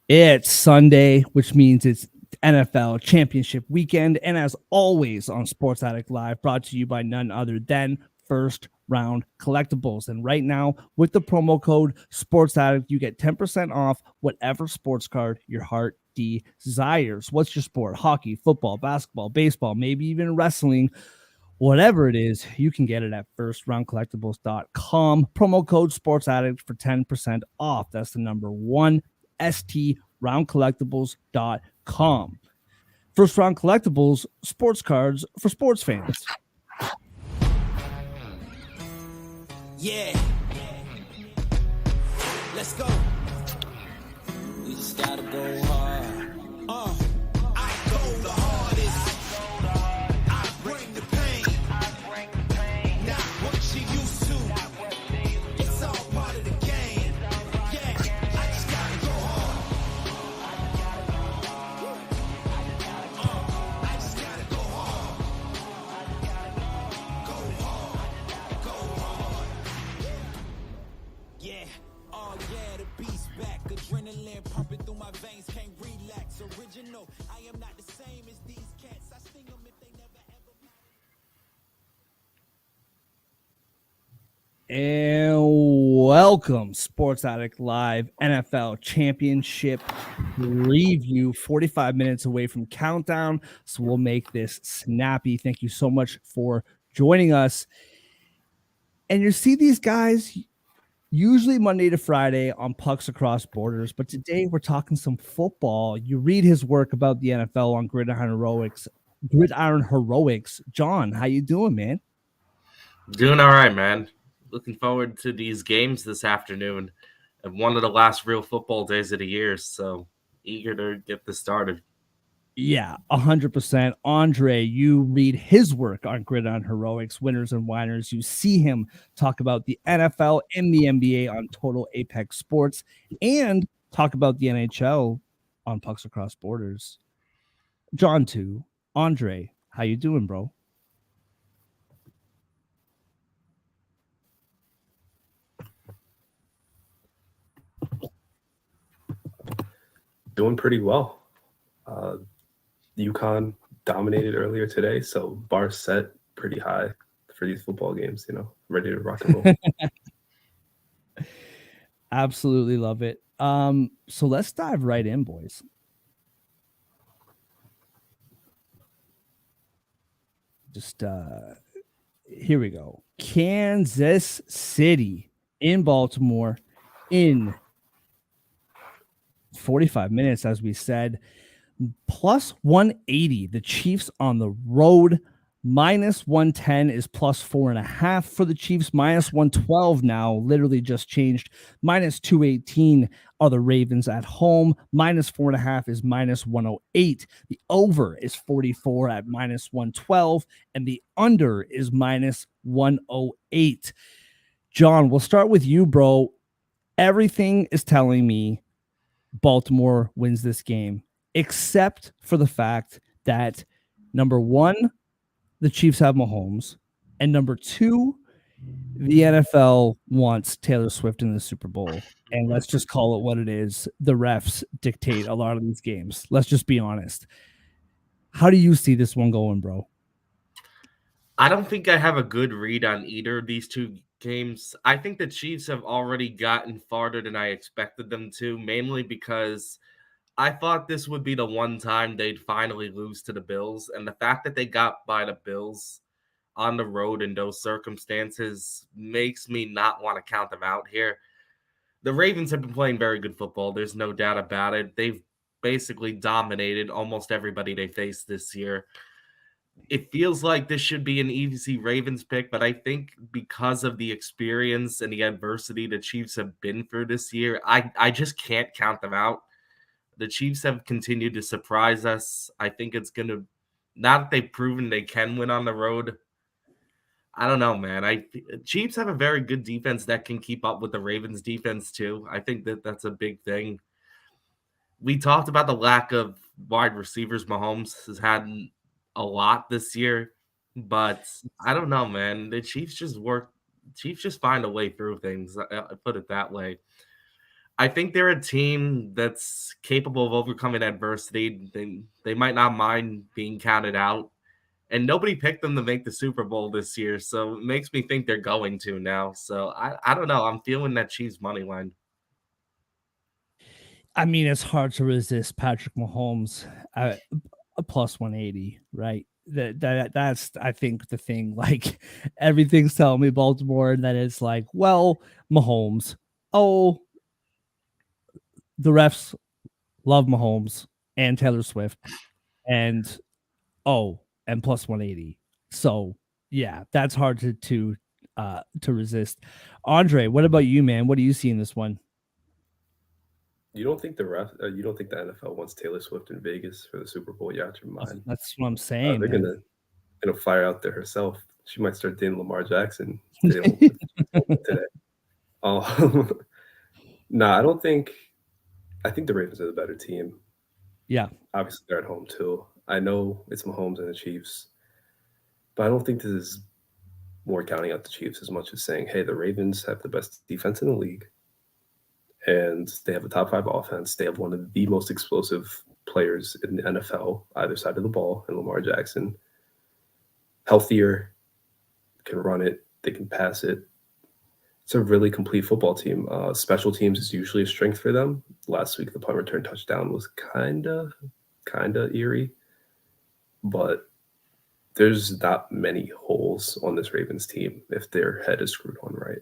It's Sunday, which means it's NFL Championship weekend. And as always on Sports Addict Live, brought to you by none other than First Round Collectibles. And right now, with the promo code Sports Addict, you get 10% off whatever sports card your heart desires. What's your sport? Hockey, football, basketball, baseball, maybe even wrestling. Whatever it is, you can get it at firstroundcollectibles.com. Promo code Sports Addict for 10% off. That's the number one, STRoundcollectibles.com. First Round Collectibles, sports cards for sports fans. Yeah. Let's go. We just gotta go hard. I go the hardest. I bring the pain. Not what you used to. It's all part of the game. Yeah, I just gotta go hard. I just gotta go hard. Go hard. Go hard. Yeah. Oh yeah, the beast back. Adrenaline pumping through my veins. Can't relax. Original. I am not the same as these cats. I sting them if they never ever. And welcome, Sports Addict Live NFL Championship preview. 45 minutes away from countdown, so we'll make this snappy. Thank you so much for joining us. And you see these guys usually Monday to Friday on Pucks Across Borders, but today we're talking some football. You read his work about the NFL on Gridiron Heroics. John, how you doing, man? Doing all right, man. Looking forward to these games this afternoon and one of the last real football days of the year. So eager to get this started. Yeah, 100%. Andre, you read his work on Gridiron Heroics, Winners and Whiners. You see him talk about the NFL and the NBA on Total Apex Sports and talk about the NHL on Pucks Across Borders. John, too. Andre, how you doing, bro? Doing pretty well. UConn dominated earlier today, so bar set pretty high for these football games. Ready to rock and roll. Absolutely love it. So let's dive right in, boys. Just here we go. Kansas City in Baltimore in 45 minutes, as we said. Plus 180, the Chiefs on the road. Minus 110 is plus 4.5 for the Chiefs. Minus 112 now, literally just changed. Minus 218 are the Ravens at home. Minus 4.5 is minus 108. The over is 44 at minus 112, and the under is minus 108. John, we'll start with you, bro. Everything is telling me Baltimore wins this game, except for the fact that number one, the Chiefs have Mahomes, and number two, the NFL wants Taylor Swift in the Super Bowl. And let's just call it what it is. The refs dictate a lot of these games. Let's just be honest. How do you see this one going, bro? I don't think I have a good read on either of these two games. I think the Chiefs have already gotten farther than I expected them to, mainly because I thought this would be the one time they'd finally lose to the Bills. And the fact that they got by the Bills on the road in those circumstances makes me not want to count them out here. The Ravens have been playing very good football. There's no doubt about it. They've basically dominated almost everybody they faced this year. It feels like this should be an easy Ravens pick, but I think because of the experience and the adversity the Chiefs have been through this year, I just can't count them out. The Chiefs have continued to surprise us. I think it's going to, now that they've proven they can win on the road, I don't know, man. Chiefs have a very good defense that can keep up with the Ravens defense too. I think that's a big thing. We talked about the lack of wide receivers Mahomes has had a lot this year, but I don't know, man. The Chiefs just find a way through things. I put it that way. I think they're a team that's capable of overcoming adversity. They might not mind being counted out. And nobody picked them to make the Super Bowl this year, so it makes me think they're going to now. So I don't know. I'm feeling that Chiefs money line. I mean, it's hard to resist Patrick Mahomes at a plus 180, right? That's I think the thing. Like everything's telling me Baltimore, and then it's like, well, Mahomes. Oh, the refs love Mahomes and Taylor Swift, and and plus 180. So yeah, that's hard to resist. Andre, what about you, man? What do you see in this one? You don't think the NFL wants Taylor Swift in Vegas for the Super Bowl? You're out your mind. That's what I'm saying, They're man. gonna fire out there herself. She might start dating Lamar Jackson today. today. Nah, I don't think. I think the Ravens are the better team. Yeah. Obviously, they're at home too. I know it's Mahomes and the Chiefs, but I don't think this is more counting out the Chiefs as much as saying, hey, the Ravens have the best defense in the league, and they have a top 5 offense. They have one of the most explosive players in the NFL, either side of the ball, and Lamar Jackson. Healthier, can run it, they can pass it. It's a really complete football team. Special teams is usually a strength for them. Last week, the punt return touchdown was kind of eerie, but there's not many holes on this Ravens team if their head is screwed on right.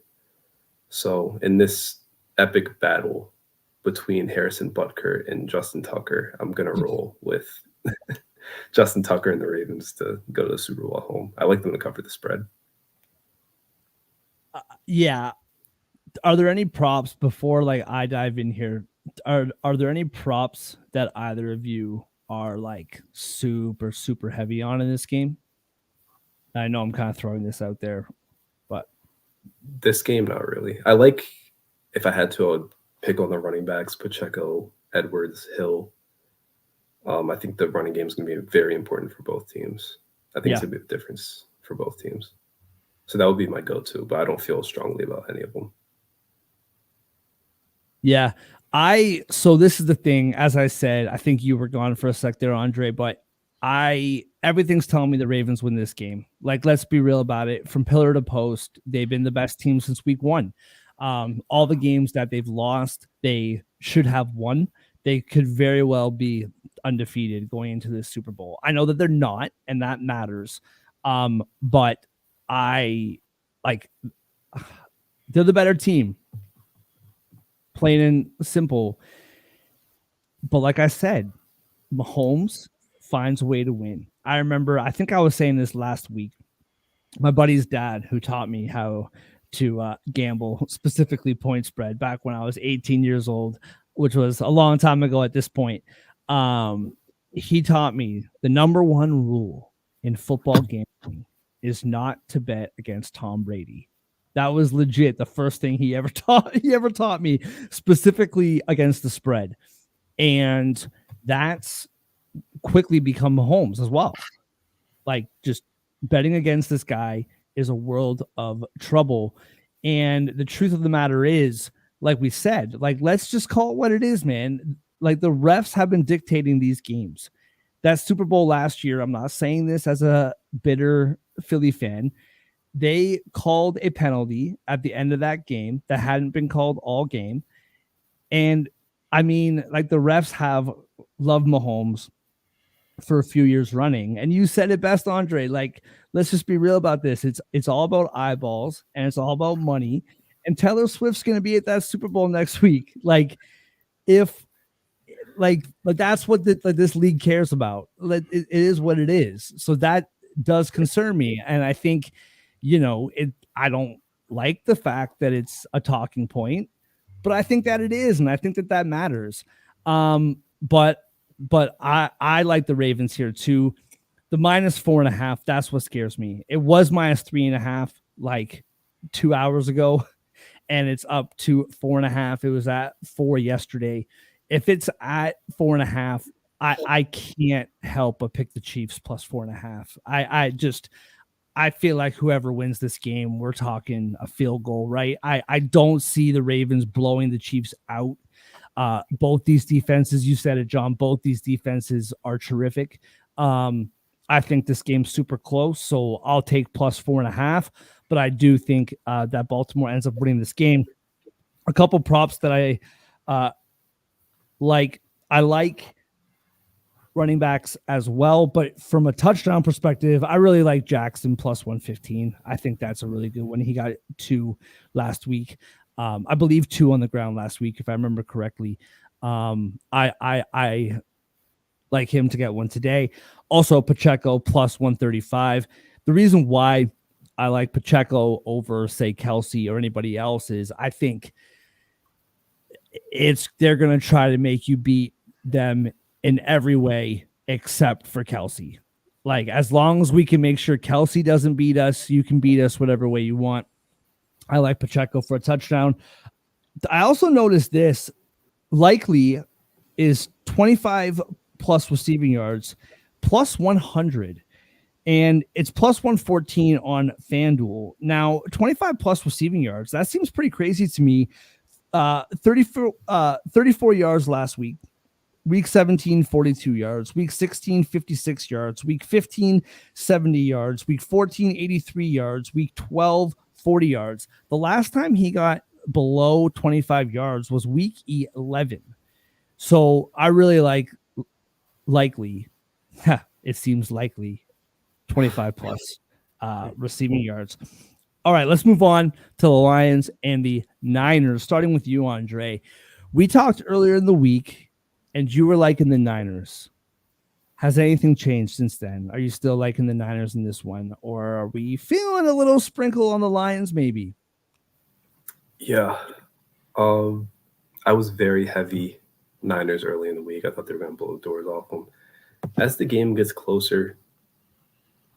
So in this epic battle between Harrison Butker and Justin Tucker, I'm going to roll with Justin Tucker and the Ravens to go to the Super Bowl at home. I like them to cover the spread. Yeah. Are there any props before like I dive in here? Are there any props that either of you are like super heavy on in this game? I know I'm kind of throwing this out there, but this game, not really. I like, if I had to, I would pick on the running backs, Pacheco, Edwards, Hill. I think the running game is going to be very important for both teams. I think it's a big difference for both teams. So that would be my go-to, but I don't feel strongly about any of them. Yeah. So this is the thing, as I said, I think you were gone for a sec there, Andre, but everything's telling me the Ravens win this game. Like, let's be real about it. From pillar to post, they've been the best team since week 1. All the games that they've lost, they should have won. They could very well be undefeated going into this Super Bowl. I know that they're not, and that matters. But they're the better team. Plain and simple. But like I said, Mahomes finds a way to win. I remember, I think I was saying this last week. My buddy's dad, who taught me how to gamble, specifically point spread, back when I was 18 years old, which was a long time ago at this point. He taught me the number one rule in football gambling is not to bet against Tom Brady. That was legit the first thing he ever taught me, specifically against the spread. And that's quickly become Mahomes as well. Like, just betting against this guy is a world of trouble. And the truth of the matter is, like we said, like, let's just call it what it is, man. Like, the refs have been dictating these games. That Super Bowl last year, I'm not saying this as a bitter Philly fan, they called a penalty at the end of that game that hadn't been called all game. And I mean, like, the refs have loved Mahomes for a few years running. And you said it best, Andre. Like, let's just be real about this. It's all about eyeballs and it's all about money. And Taylor Swift's going to be at that Super Bowl next week. Like, if that's what this league cares about. It is what it is. So that does concern me. And I think, I don't like the fact that it's a talking point, but I think that it is. And I think that matters. But I like the Ravens here too. The -4.5, that's what scares me. It was -3.5 like 2 hours ago, and it's up to 4.5. It was at 4 yesterday. If it's at 4.5, I can't help but pick the Chiefs plus 4.5. I feel like whoever wins this game, we're talking a field goal, right? I don't see the Ravens blowing the Chiefs out. Both these defenses, you said it, John, both these defenses are terrific. I think this game's super close, so I'll take plus 4.5. But I do think that Baltimore ends up winning this game. A couple props that I like. I like running backs as well, but from a touchdown perspective, I really like Jackson plus 115. I think that's a really good one. He got 2 last week. I believe 2 on the ground last week, if I remember correctly. I like him to get one today. Also, Pacheco plus 135. The reason why I like Pacheco over, say, Kelsey or anybody else is I think they're going to try to make you beat them in every way except for Kelsey. Like, as long as we can make sure Kelsey doesn't beat us, you can beat us whatever way you want. I like Pacheco for a touchdown. I also noticed this likely is 25 plus receiving yards, plus 100, and it's plus 114 on FanDuel. Now, 25 plus receiving yards, that seems pretty crazy to me. 34 yards last week. Week 17, 42 yards. Week 16, 56 yards. Week 15, 70 yards. Week 14, 83 yards. Week 12, 40 yards. The last time he got below 25 yards was week 11. So I really likely, it seems likely, 25 plus receiving yards. All right, let's move on to the Lions and the Niners, starting with you, Andre. We talked earlier in the week, and you were liking the Niners. Has anything changed since then? Are you still liking the Niners in this one, or are we feeling a little sprinkle on the Lions maybe? Yeah. I was very heavy Niners early in the week. I thought they were going to blow the doors off them. As the game gets closer,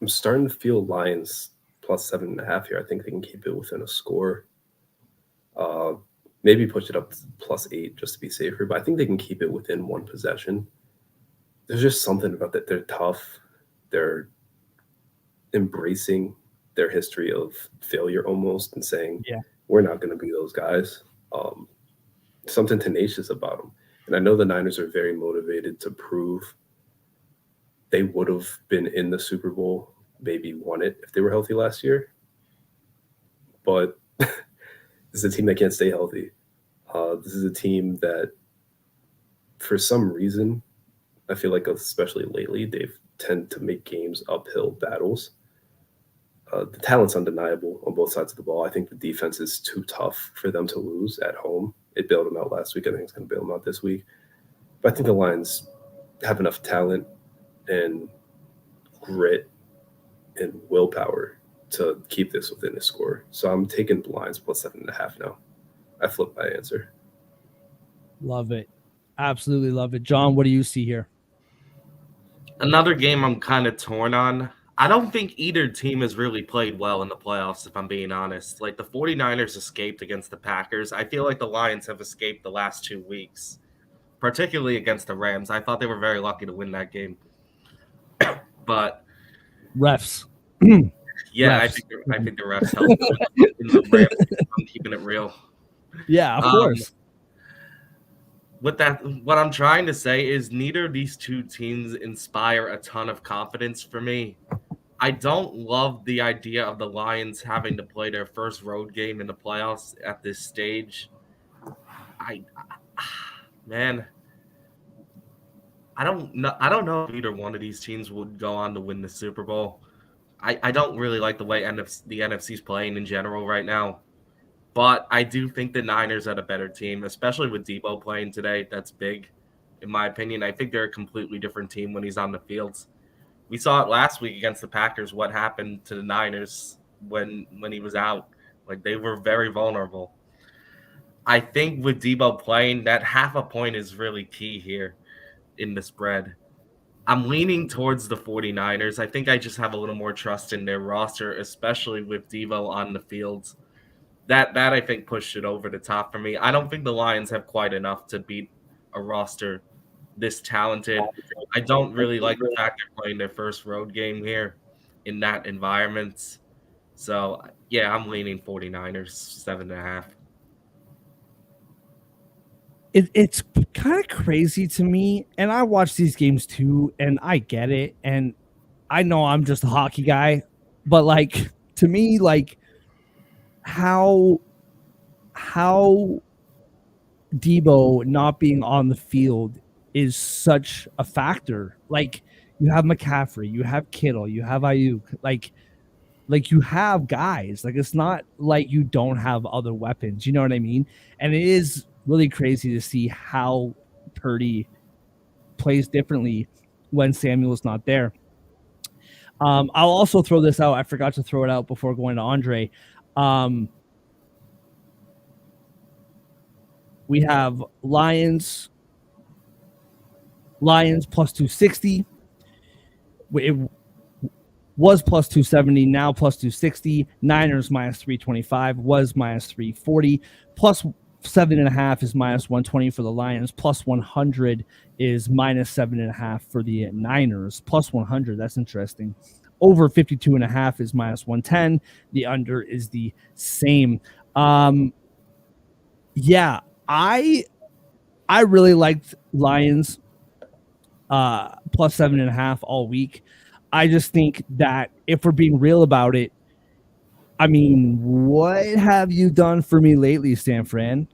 I'm starting to feel Lions plus 7.5 here. I think they can keep it within a score. Maybe push it up to plus 8 just to be safer, but I think they can keep it within one possession. There's just something about that. They're tough. They're embracing their history of failure almost and saying, we're not going to be those guys. Something tenacious about them. And I know the Niners are very motivated to prove they would have been in the Super Bowl, maybe won it if they were healthy last year. But this is a team that can't stay healthy. This is a team that, for some reason, I feel like especially lately, they've tend to make games uphill battles. The talent's undeniable on both sides of the ball. I think the defense is too tough for them to lose at home. It bailed them out last week. I think it's going to bail them out this week. But I think the Lions have enough talent and grit and willpower to keep this within a score. So I'm taking the Lions plus 7.5 now. I flipped my answer. Love it. Absolutely love it. John, what do you see here? Another game I'm kind of torn on. I don't think either team has really played well in the playoffs, if I'm being honest. Like, the 49ers escaped against the Packers. I feel like the Lions have escaped the last 2 weeks, particularly against the Rams. I thought they were very lucky to win that game. But refs. Yeah, refs. I think the refs helped in the Rams. I'm keeping it real. Yeah, of course. With that, what I'm trying to say is neither of these two teams inspire a ton of confidence for me. I don't love the idea of the Lions having to play their first road game in the playoffs at this stage. Man, I don't know if either one of these teams would go on to win the Super Bowl. I don't really like the way the NFC's playing in general right now. But I do think the Niners are a better team, especially with Debo playing today. That's big, in my opinion. I think they're a completely different team when he's on the fields. We saw it last week against the Packers, what happened to the Niners when he was out. Like, they were very vulnerable. I think with Debo playing, that half a point is really key here in the spread. I'm leaning towards the 49ers. I think I just have a little more trust in their roster, especially with Debo on the field. That I think pushed it over the top for me. I don't think the Lions have quite enough to beat a roster this talented. I don't really like the fact they're playing their first road game here. in that environment. So yeah, I'm leaning 49ers 7.5. It's kind of crazy to me, and I watch these games too, and I get it, and I know I'm just a hockey guy, but like to me, like how how Debo not being on the field is such a factor. Like you have McCaffrey, you have Kittle, you have Ayuk, like you have guys. Like it's not like you don't have other weapons. You know what I mean? And it is really crazy to see how Purdy plays differently when Samuel's not there. I'll also throw this out. I forgot to throw it out before going to Andre. Um, we have Lions plus 260. It was plus 270, now plus 260. Niners minus 325, was minus 340. Plus 7.5 is minus 120 for the Lions. Plus 100 is minus 7.5 for the Niners. Plus 100, that's interesting. Over 52.5 is minus 110. The under is the same. Yeah, I really liked Lions plus 7.5 all week. I just think that if we're being real about it, I mean, what have you done for me lately, San Fran?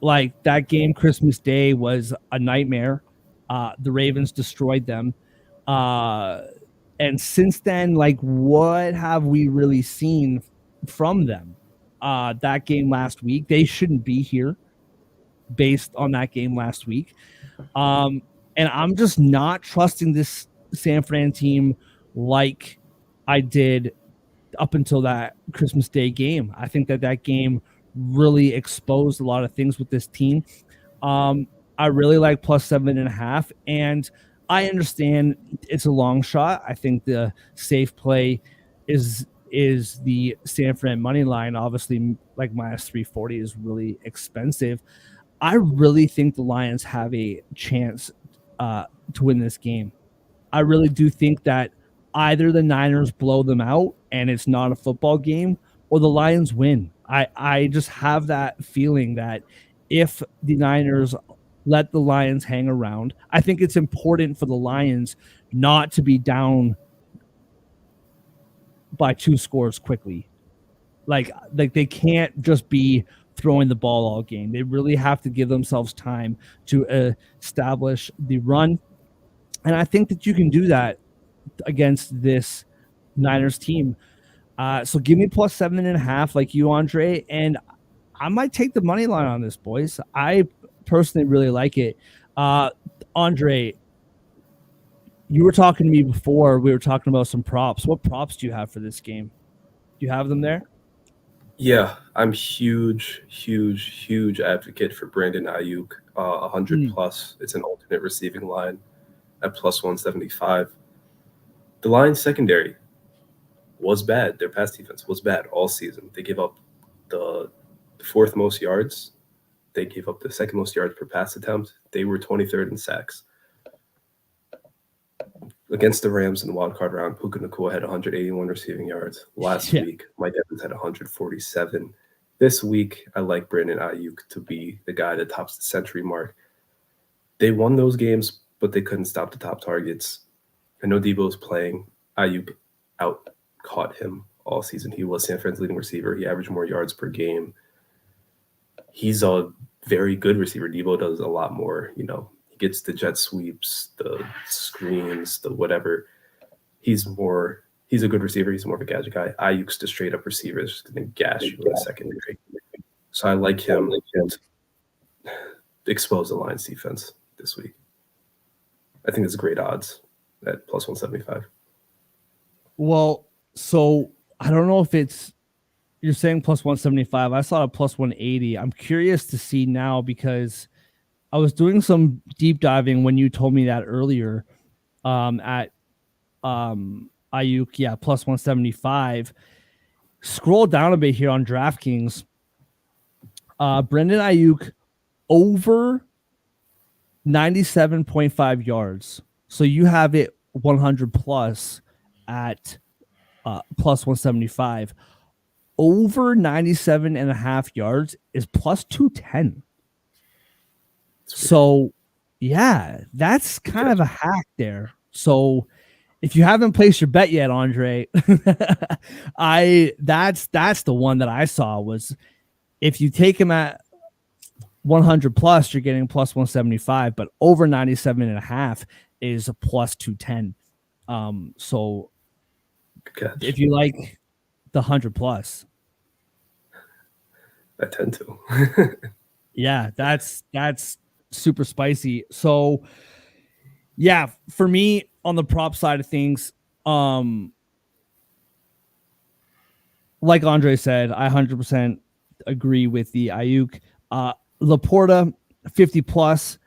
Like that game Christmas Day was a nightmare. The Ravens destroyed them. And since then, like, what have we really seen from them? That game last week, they shouldn't be here based on that game last week. And I'm just not trusting this San Fran team like I did up until that Christmas Day game. I think that game really exposed a lot of things with this team. I really like plus 7.5, and I understand it's a long shot. I think the safe play is the San Fran money line. Obviously, like minus 340 is really expensive. I really think the Lions have a chance to win this game. I really do think that either the Niners blow them out and it's not a football game, or the Lions win. I just have that feeling that if the Niners let the Lions hang around, I think it's important for the Lions not to be down by 2 scores quickly. Like they can't just be throwing the ball all game. They really have to give themselves time to establish the run. And I think that you can do that against this Niners team. So give me plus 7.5 like you, Andre, and I might take the money line on this, boys. I personally really like it. Andre, you were talking to me before. We were talking about some props. What props do you have for this game? Do you have them there? Yeah, I'm huge advocate for Brandon Ayuk. 100 plus. It's an alternate receiving line at plus 175. The Lions secondary was bad. Their pass defense was bad all season. They gave up the fourth most yards. They gave up the second most yards per pass attempt. They were 23rd in sacks. Against the Rams in the wild card round, Puka Nacua had 181 receiving yards. Last week, Mike Evans had 147. This week, I like Brandon Ayuk to be the guy that tops the century mark. They won those games, but they couldn't stop the top targets. I know Debo's playing. Ayuk out-caught him all season. He was San Fran's leading receiver. He averaged more yards per game. He's a very good receiver. Debo does a lot more, He gets the jet sweeps, the screens, the whatever. He's a good receiver. He's more of a gadget guy. Ayuk's the straight up receiver. He's just going to gash you in the secondary. So I like him to expose the Lions defense this week. I think it's great odds at plus 175. Well, so I don't know if you're saying plus 175. I saw a plus 180. I'm curious to see now because I was doing some deep diving when you told me that earlier at Ayuk, plus 175. Scroll down a bit here on DraftKings. Brendan Ayuk over 97.5 yards. So you have it 100 plus at plus 175. Over 97.5 yards is plus 210. So, yeah, that's kind of a hack there. So, if you haven't placed your bet yet, Andre, that's the one that I saw was if you take him at 100 plus, you're getting plus 175, but over 97.5 is a plus 210. So if you like the 100 plus, I tend to. yeah, that's super spicy. So yeah, for me on the prop side of things, like Andre said, I 100% agree with the Ayuk. Laporta 50 plus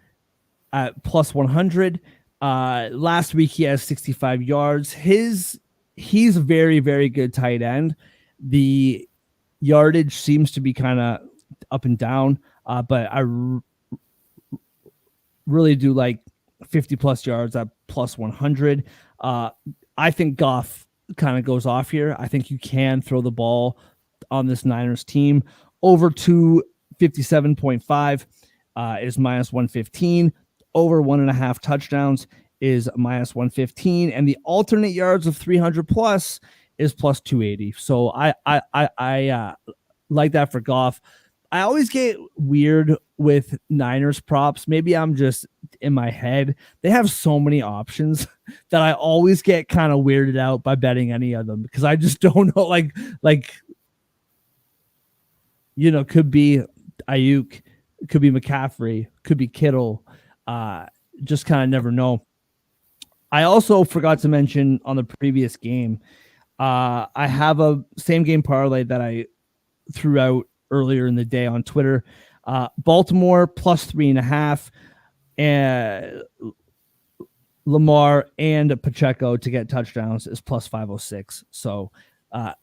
at plus 100. Last week he has 65 yards. He's a very, very good tight end. The yardage seems to be kind of up and down, but I really do like 50 plus yards at plus 100. I think Goff kind of goes off here. I think you can throw the ball on this Niners team. Over 257.5 is minus 115. Over 1.5 touchdowns is minus 115. And the alternate yards of 300 plus is plus 280. So I like that for Goff. I always get weird with Niners props. Maybe I'm just in my head. They have so many options that I always get kind of weirded out by betting any of them because I just don't know. Like, could be Ayuk, could be McCaffrey, could be Kittle. Just kind of never know. I also forgot to mention on the previous game, I have a same game parlay that I threw out earlier in the day on Twitter. Baltimore plus 3.5, and Lamar and Pacheco to get touchdowns is plus 506. So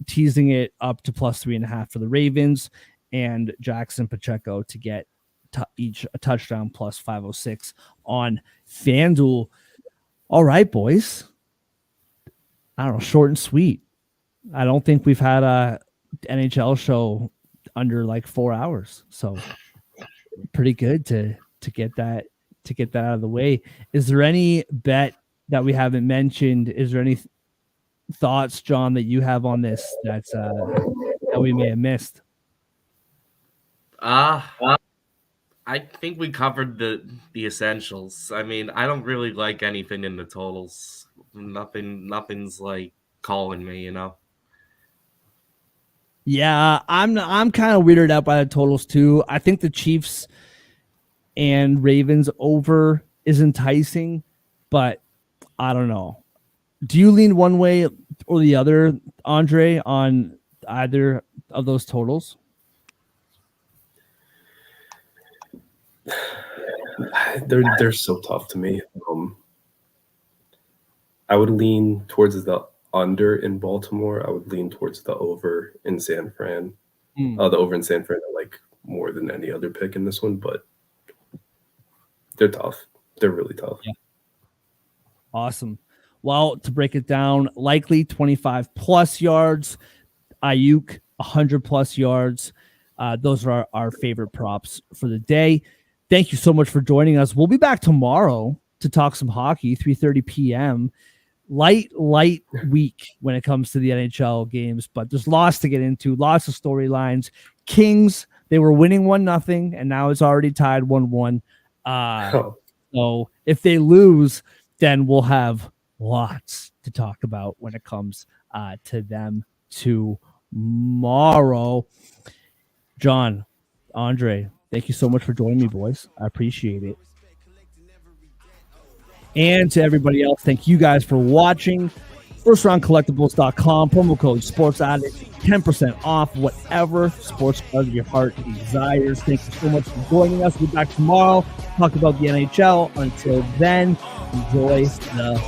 teasing it up to plus 3.5 for the Ravens, and Jackson Pacheco to get each a touchdown plus 506 on FanDuel. All right, boys. I don't know, short and sweet. I don't think we've had a NHL show under like 4 hours, so pretty good to get that out of the way. Is there any bet that we haven't mentioned? Is there any thoughts, John, that you have on this that's that we may have missed? I think we covered the essentials. I mean, I don't really like anything in the totals. Nothing's like calling me, Yeah, I'm kind of weirded out by the totals too. I think the Chiefs and Ravens over is enticing, but I don't know. Do you lean one way or the other, Andre, on either of those totals? They're so tough to me. I would lean towards the under in Baltimore. I would lean towards the over in San Fran. The over in San Fran I like more than any other pick in this one, but they're tough. They're really tough. Yeah. Awesome. Well, to break it down, likely 25 plus yards, Ayuk 100 plus yards. Those are our favorite props for the day. Thank you so much for joining us. We'll be back tomorrow to talk some hockey, 3:30 p.m. Light week when it comes to the NHL games, but there's lots to get into, lots of storylines. Kings, they were winning 1-0, and now it's already tied 1-1. So if they lose, then we'll have lots to talk about when it comes to them tomorrow. John, Andre, thank you so much for joining me, boys. I appreciate it. And to everybody else, thank you guys for watching. FirstRoundCollectibles.com, promo code SportsAddict, 10% off whatever sports card your heart desires. Thank you so much for joining us. We'll be back tomorrow. Talk about the NHL. Until then, enjoy the